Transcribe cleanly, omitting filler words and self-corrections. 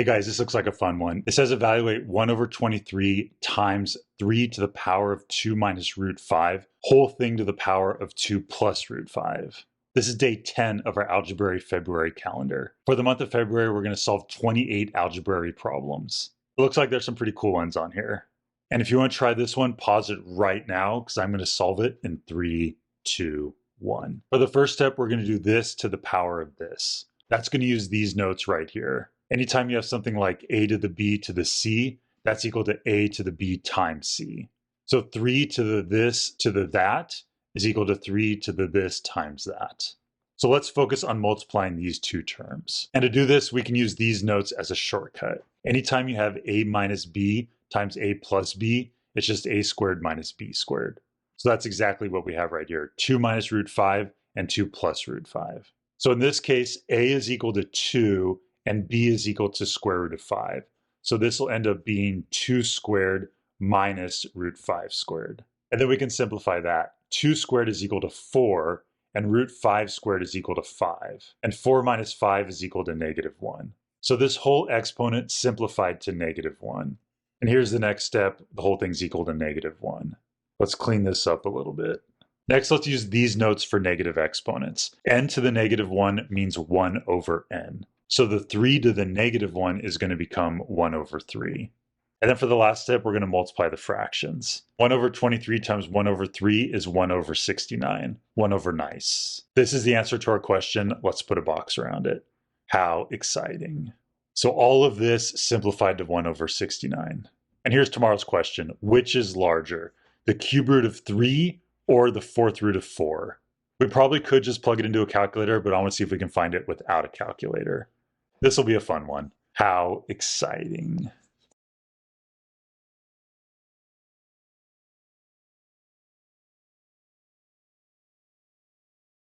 Hey guys, this looks like a fun one. It says evaluate 1 over 23 times 3 to the power of 2 minus root 5, whole thing to the power of 2 plus root 5. This is day 10 of our Algebruary February calendar. For the month of February, we're going to solve 28 Algebruary problems. It looks like there's some pretty cool ones on here. And if you want to try this one, pause it right now because I'm going to solve it in 3, 2, 1. For the first step, we're going to do this to the power of this. That's going to use these notes right here. Anytime you have something like a to the b to the c, that's equal to a to the b times c. So 3 to the this to the that is equal to 3 to the this times that. So let's focus on multiplying these two terms. And to do this, we can use these notes as a shortcut. Anytime you have a minus b times a plus b, it's just a squared minus b squared. So that's exactly what we have right here, 2 minus root 5 and 2 plus root 5. So in this case, a is equal to 2 and b is equal to square root of 5. So this will end up being 2 squared minus root 5 squared. And then we can simplify that. 2 squared is equal to 4, and root 5 squared is equal to 5. And 4 minus 5 is equal to negative 1. So this whole exponent simplified to negative 1. And here's the next step. The whole thing's equal to negative 1. Let's clean this up a little bit. Next, let's use these notes for negative exponents. N to the negative 1 means 1 over n. So the 3 to the negative 1 is going to become 1 over 3. And then for the last step, we're going to multiply the fractions. 1 over 23 times 1 over 3 is 1 over 69. 1 over nice. This is the answer to our question. Let's put a box around it. How exciting. So all of this simplified to 1 over 69. And here's tomorrow's question. Which is larger, the cube root of 3 or the fourth root of 4? We probably could just plug it into a calculator, but I want to see if we can find it without a calculator. This will be a fun one. How exciting.